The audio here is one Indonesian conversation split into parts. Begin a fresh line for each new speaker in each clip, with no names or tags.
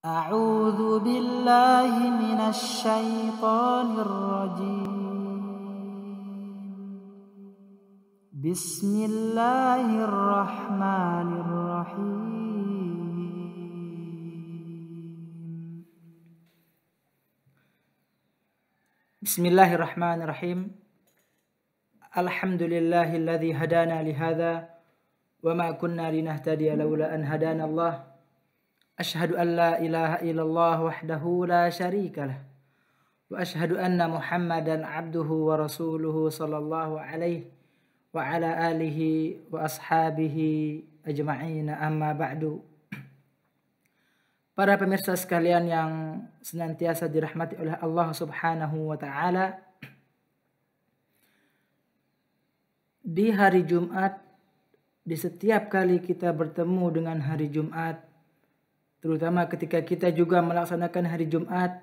أعوذ بالله من الشيطان الرجيم. بسم الله الرحمن الرحيم. بسم الله الرحمن الرحيم. الحمد لله الذي هدانا لهذا وما كنا لنهتدي لولا أن هدانا الله. أشهد أن لا إله إلا الله وحده لا شريك له وأشهد أن محمدا عبده ورسوله صلى الله عليه وعلى آله وأصحابه أجمعين أما بعد. Para pemirsa sekalian yang senantiasa dirahmati oleh Allah Subhanahu wa taala, di hari Jumat, di setiap kali kita bertemu dengan hari Jumat, terutama ketika kita juga melaksanakan hari Jumat,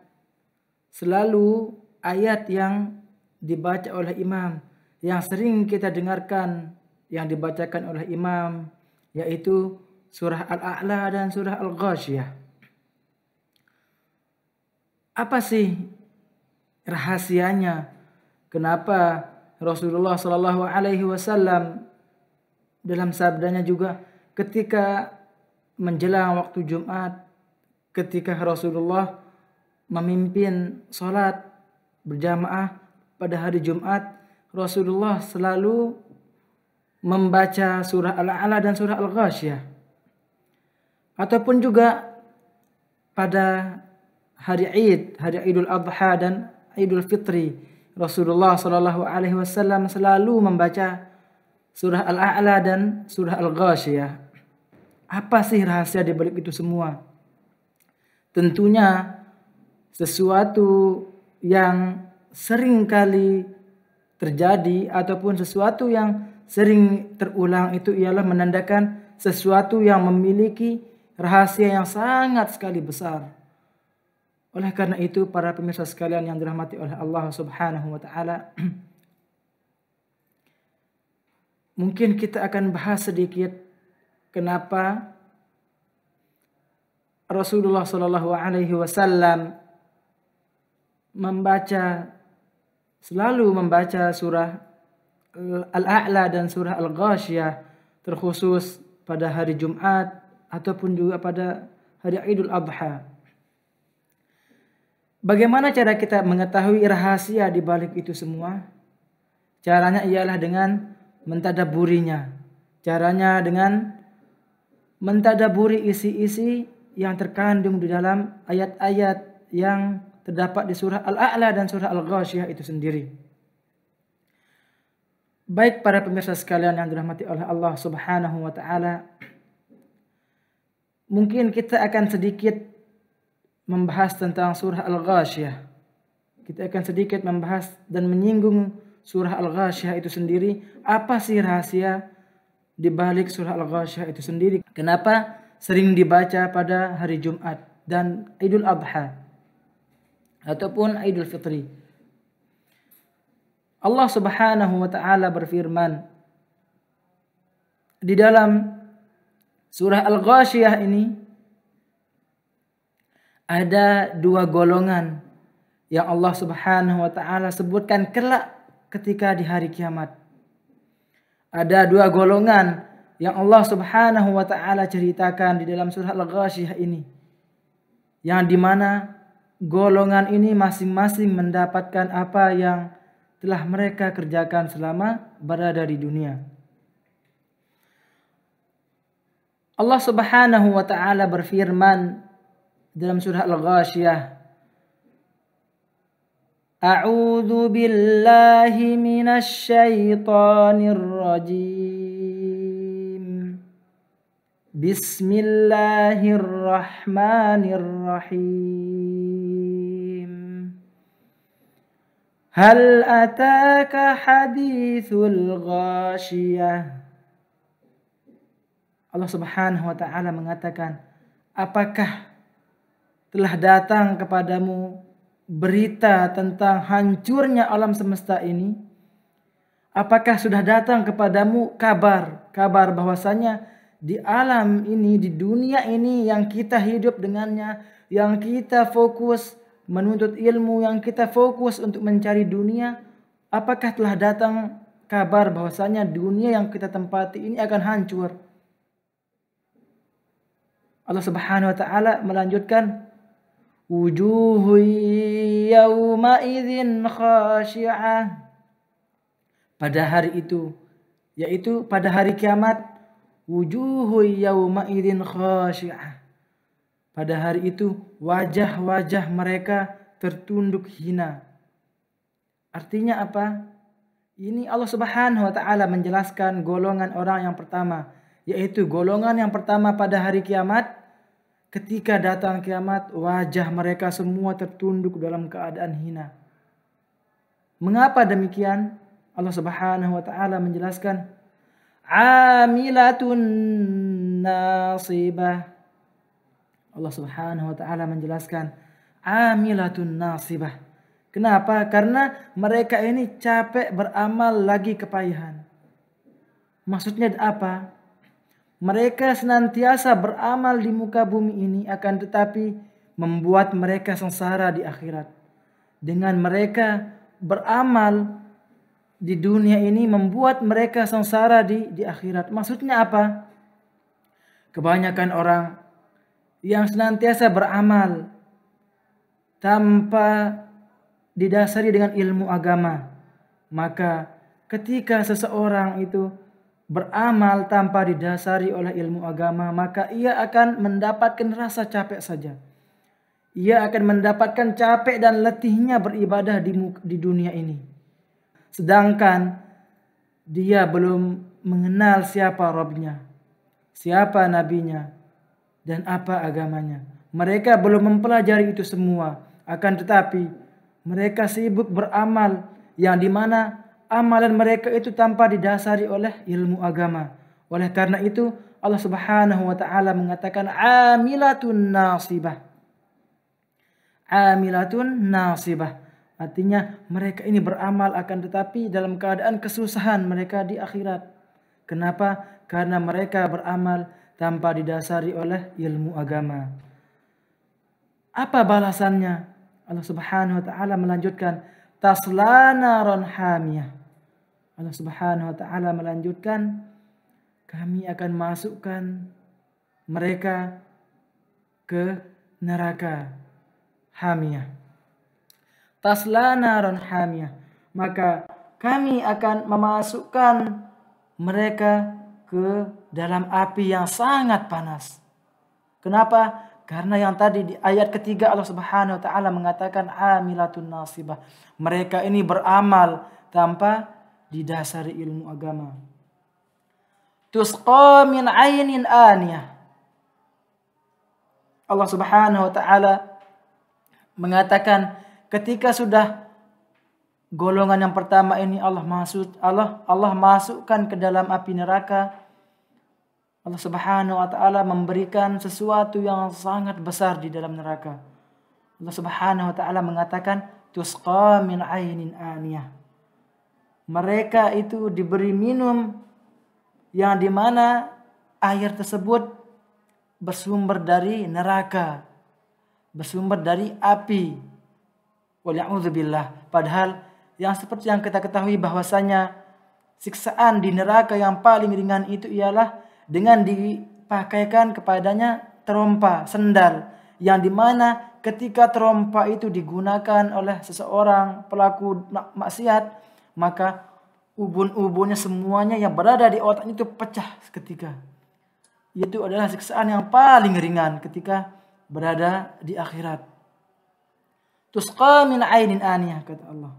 selalu ayat yang dibaca oleh imam, yang sering kita dengarkan, yang dibacakan oleh imam, yaitu surah Al-A'la dan surah Al-Ghasyiyah. Apa sih rahasianya? Kenapa Rasulullah SAW dalam sabdanya juga ketika menjelang waktu Jumat, ketika Rasulullah memimpin sholat berjamaah pada hari Jumat, Rasulullah selalu membaca surah Al-A'la dan surah Al-Ghasyiyah. Ataupun juga pada hari Id, hari Idul Adha dan Idul Fitri, Rasulullah SAW selalu membaca surah Al-A'la dan surah Al-Ghasyiyah. Apa sih rahasia di balik itu semua? Tentunya sesuatu yang sering kali terjadi ataupun sesuatu yang sering terulang itu ialah menandakan sesuatu yang memiliki rahasia yang sangat sekali besar. Oleh karena itu, para pemirsa sekalian yang dirahmati oleh Allah Subhanahu wa taala, mungkin kita akan bahas sedikit kenapa Rasulullah SAW selalu membaca surah Al-A'la dan surah Al-Ghasyiyah, terkhusus pada hari Jumat ataupun juga pada hari Idul Adha. Bagaimana cara kita mengetahui rahasia di balik itu semua? Caranya ialah dengan mentadabburinya. Caranya dengan mentadaburi isi-isi yang terkandung di dalam ayat-ayat yang terdapat di surah Al-A'la dan surah Al-Ghasyiyah itu sendiri. Baik para pemirsa sekalian yang dirahmati oleh Allah Subhanahu wa taala, mungkin kita akan sedikit membahas tentang surah Al-Ghasyiyah. Kita akan sedikit membahas dan menyinggung surah Al-Ghasyiyah itu sendiri. Apa sih rahasia di balik surah Al-Ghasyiyah itu sendiri? Kenapa sering dibaca pada hari Jumat dan Idul Adha ataupun Idul Fitri? Allah Subhanahu wa taala berfirman di dalam surah Al-Ghasyiyah ini, ada dua golongan yang Allah Subhanahu wa taala sebutkan kelak ketika di hari kiamat. Ada dua golongan yang Allah Subhanahu wa taala ceritakan di dalam surah Al-Ghasyiyah ini, yang dimana golongan ini masing-masing mendapatkan apa yang telah mereka kerjakan selama berada di dunia. Allah Subhanahu wa taala berfirman dalam surah Al-Ghasyiyah, A'udzu billahi minasy syaithanir rajim. Bismillahirrahmanirrahim. Hal ataka hadithul ghasyiyah. Allah Subhanahu wa taala mengatakan, apakah telah datang kepadamu berita tentang hancurnya alam semesta ini? Apakah sudah datang kepadamu kabar bahwasanya di alam ini, di dunia ini yang kita hidup dengannya, yang kita fokus menuntut ilmu, yang kita fokus untuk mencari dunia, apakah telah datang kabar bahwasanya dunia yang kita tempati ini akan hancur? Allah Subhanahu wa taala melanjutkan, wujuhu yawma idzin khashi'ah. Pada hari itu, yaitu pada hari kiamat, wujuhu yawma idzin khashi'ah. Pada hari itu wajah-wajah mereka tertunduk hina. Artinya apa? Ini Allah Subhanahu wa taala menjelaskan golongan orang yang pertama, yaitu golongan yang pertama pada hari kiamat. Ketika datang kiamat, wajah mereka semua tertunduk dalam keadaan hina. Mengapa demikian? Allah Subhanahu wa taala menjelaskan, amilatun nasibah. Allah Subhanahu wa taala menjelaskan, amilatun nasibah. Kenapa? Karena mereka ini capek beramal lagi kepayahan. Maksudnya apa? Mereka senantiasa beramal di muka bumi ini, akan tetapi membuat mereka sengsara di akhirat. Dengan mereka beramal di dunia ini membuat mereka sengsara di akhirat. Maksudnya apa? Kebanyakan orang yang senantiasa beramal tanpa didasari dengan ilmu agama, maka ketika seseorang itu beramal tanpa didasari oleh ilmu agama, maka ia akan mendapatkan rasa capek saja. Ia akan mendapatkan capek dan letihnya beribadah di dunia ini. Sedangkan dia belum mengenal siapa Rabb-Nya, siapa nabinya, dan apa agamanya. Mereka belum mempelajari itu semua. Akan tetapi mereka sibuk beramal yang dimana amalan mereka itu tanpa didasari oleh ilmu agama. Oleh karena itu Allah Subhanahu wa taala mengatakan amilatun nasibah. Amilatun nasibah. Artinya mereka ini beramal akan tetapi dalam keadaan kesusahan mereka di akhirat. Kenapa? Karena mereka beramal tanpa didasari oleh ilmu agama. Apa balasannya? Allah Subhanahu wa taala melanjutkan, tasla naron hamiyah. Allah Subhanahu wa taala melanjutkan, kami akan masukkan mereka ke neraka hamiyah. Tasla naron hamiyah. Maka kami akan memasukkan mereka ke dalam api yang sangat panas. Kenapa? Karena yang tadi di ayat ketiga Allah Subhanahu wa taala mengatakan amilatun nasibah. Mereka ini beramal tanpa didasari ilmu agama. Tusqa min ainin aniyah. Allah Subhanahu wa taala mengatakan ketika sudah golongan yang pertama ini Allah masukkan ke dalam api neraka, Allah Subhanahu wa taala memberikan sesuatu yang sangat besar di dalam neraka. Allah Subhanahu wa taala mengatakan tusqa min ainin aniyah. Mereka itu diberi minum yang dimana air tersebut bersumber dari neraka, bersumber dari api. Wala'udzubillah. Padahal yang seperti yang kita ketahui bahwasanya siksaan di neraka yang paling ringan itu ialah dengan dipakaikan kepadanya terompa, sendal, yang dimana ketika terompa itu digunakan oleh seseorang pelaku maksiat, maka ubun-ubunnya semuanya yang berada di otaknya itu pecah seketika. Itu adalah siksaan yang paling ringan ketika berada di akhirat. Tusqa min ainin aniyah, kata Allah.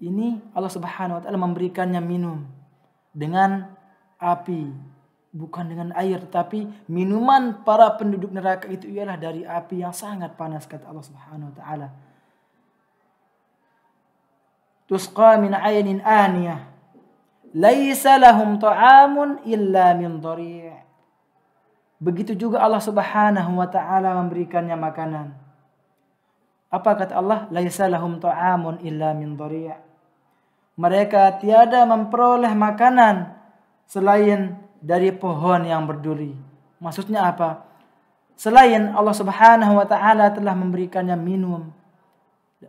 Ini Allah Subhanahu wa taala memberikannya minum dengan api, bukan dengan air, tetapi minuman para penduduk neraka itu ialah dari api yang sangat panas, kata Allah Subhanahu wa taala. Tusqa min ainin aniyah laisa lahum ta'amun illa min dhari'. Begitu juga Allah Subhanahu wa taala memberikannya makanan. Apa kata Allah? Laisa lahum ta'amun illa min dhari'. Mereka tiada memperoleh makanan selain dari pohon yang berduri. Maksudnya apa? Selain Allah Subhanahu wa taala telah memberikannya minum,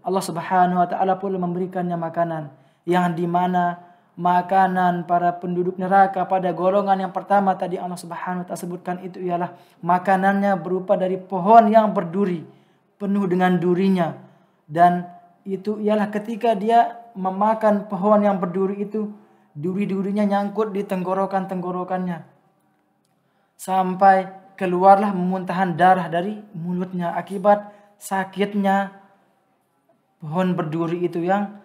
Allah Subhanahu wa taala pula memberikannya makanan, yang dimana makanan para penduduk neraka pada golongan yang pertama tadi Allah Subhanahu wa taala sebutkan itu ialah makanannya berupa dari pohon yang berduri, penuh dengan durinya. Dan itu ialah ketika dia memakan pohon yang berduri itu, duri-durinya nyangkut di tenggorokannya sampai keluarlah memuntahan darah dari mulutnya akibat sakitnya pohon berduri itu, yang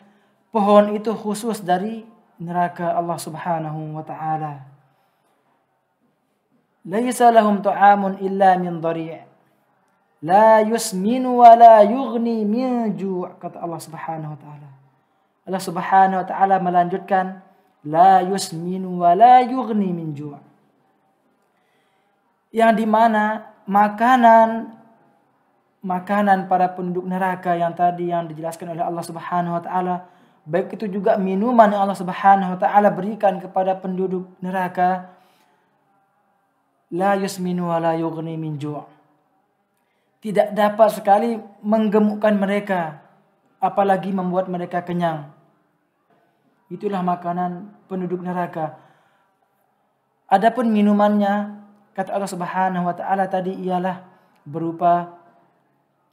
pohon itu khusus dari neraka Allah Subhanahu wa taala. Laisa lahum ta'amun illa min dhari', la yusminu wa la yughni min ju', kata Allah Subhanahu wa taala. Allah Subhanahu wa taala melanjutkan, la yusminu wa la yughni min ju', yang dimana makanan para penduduk neraka yang tadi yang dijelaskan oleh Allah Subhanahu wa taala, baik itu juga minuman yang Allah Subhanahu wa taala berikan kepada penduduk neraka, la yusminu wa la yughni min ju', tidak dapat sekali menggemukkan mereka, apalagi membuat mereka kenyang. Itulah makanan penduduk neraka. Adapun minumannya, kata Allah Subhanahu wa taala tadi, ialah berupa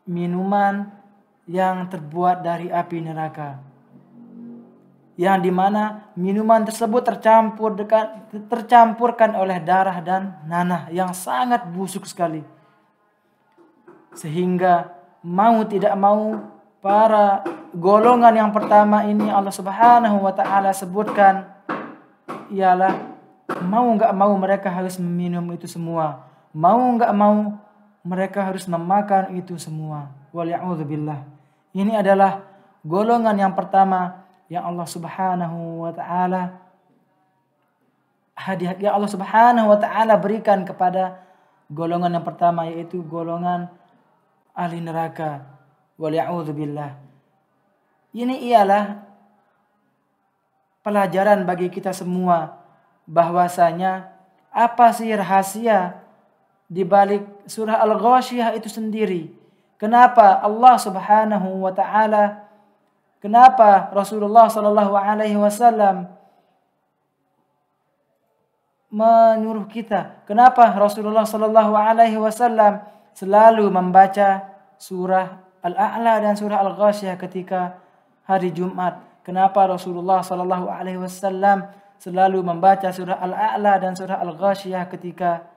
minuman yang terbuat dari api neraka, yang dimana minuman tersebut tercampurkan oleh darah dan nanah yang sangat busuk sekali, sehingga mau tidak mau para golongan yang pertama ini Allah Subhanahu wa taala sebutkan ialah mau nggak mau mereka harus meminum itu semua, mau nggak mau mereka harus memakan itu semua. Waliya'udzubillah. Ini adalah golongan yang pertama yang Allah Subhanahu wa taala hadiah yang Allah Subhanahu wa taala berikan kepada golongan yang pertama, yaitu golongan ahli neraka. Waliya'udzubillah. Ini ialah pelajaran bagi kita semua bahwasanya apa sih rahasia di balik surah Al-Ghasyiyah itu sendiri. Kenapa Allah Subhanahu wa taala, kenapa Rasulullah sallallahu alaihi wasallam menyuruh kita, kenapa Rasulullah sallallahu alaihi wasallam selalu membaca surah Al-A'la dan surah Al-Ghasyiyah ketika hari Jumat? Kenapa Rasulullah sallallahu alaihi wasallam selalu membaca surah Al-A'la dan surah Al-Ghasyiyah ketika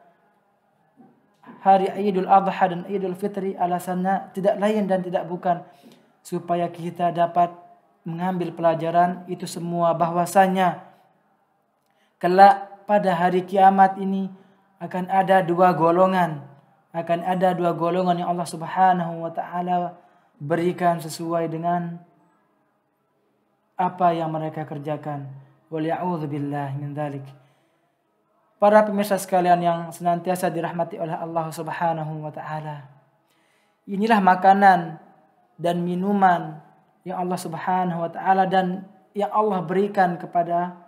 hari Idul Adha dan Idul Fitri? Alasannya tidak lain dan tidak bukan supaya kita dapat mengambil pelajaran itu semua, bahwasanya kelak pada hari kiamat ini akan ada dua golongan yang Allah Subhanahu wa taala berikan sesuai dengan apa yang mereka kerjakan. Waliya'udzubillah min dzalik. Para pemirsa sekalian yang senantiasa dirahmati oleh Allah Subhanahu wa taala, inilah makanan dan minuman yang Allah Subhanahu wa taala dan yang Allah berikan kepada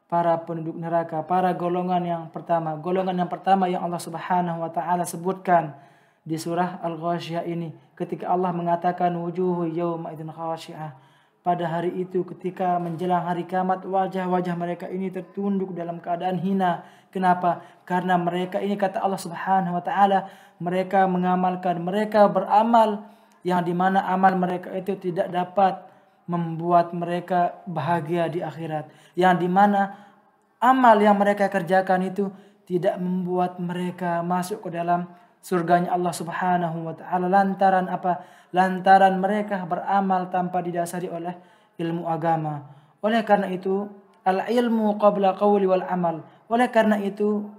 para penduduk neraka, para golongan yang pertama. Golongan yang pertama yang Allah Subhanahu wa taala sebutkan di surah Al-Ghasyiyah ini, ketika Allah mengatakan wujuhu yawma idzin khashi'ah. Pada hari itu ketika menjelang hari kiamat, wajah-wajah mereka ini tertunduk dalam keadaan hina. Kenapa? Karena mereka ini, kata Allah Subhanahu wa taala, mereka mengamalkan, mereka beramal yang dimana amal mereka itu tidak dapat membuat mereka bahagia di akhirat. Yang dimana amal yang mereka kerjakan itu tidak membuat mereka masuk ke dalam surganya Allah Subhanahu wa taala. Lantaran apa? Lantaran mereka beramal tanpa didasari oleh ilmu agama. Oleh karena itu, al-ilmu qabla qawli wal amal. Oleh karena itu,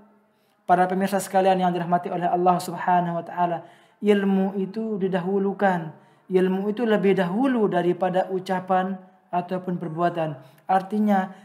para pemirsa sekalian yang dirahmati oleh Allah Subhanahu wa taala, ilmu itu didahulukan. Ilmu itu lebih dahulu daripada ucapan ataupun perbuatan. Artinya,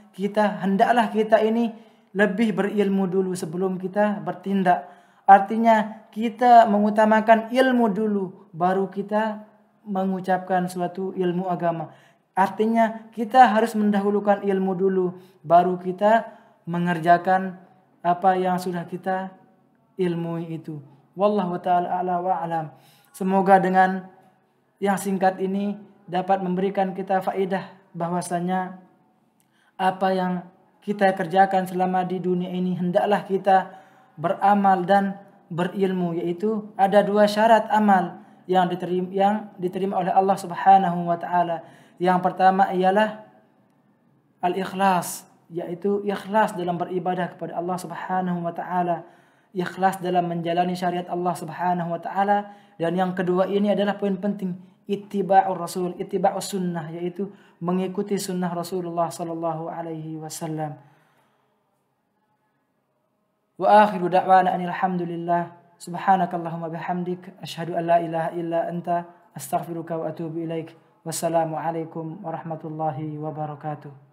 hendaklah kita ini lebih berilmu dulu sebelum kita bertindak. Artinya kita mengutamakan ilmu dulu, baru kita mengucapkan suatu ilmu agama. Artinya kita harus mendahulukan ilmu dulu, baru kita mengerjakan apa yang sudah kita ilmui itu. Wallahu ta'ala a'la wa a'lam. Semoga dengan yang singkat ini dapat memberikan kita faedah bahwasanya apa yang kita kerjakan selama di dunia ini hendaklah kita beramal dan berilmu, yaitu ada 2 syarat amal yang diterima oleh Allah Subhanahu wa taala. Yang pertama ialah al-ikhlas, yaitu ikhlas dalam beribadah kepada Allah Subhanahu wa taala, ikhlas dalam menjalani syariat Allah Subhanahu wa taala, dan yang kedua ini adalah poin penting, ittiba'ur rasul, ittiba'us sunnah, yaitu mengikuti sunnah Rasulullah sallallahu alaihi wasallam. Wa akhiru da'wana alhamdulillah, subhanakallahumma bihamdik, asyhadu an la ilaha illa anta, astaghfiruka wa atubu ilaik. Wassalamu alaikum warahmatullahi wabarakatuh.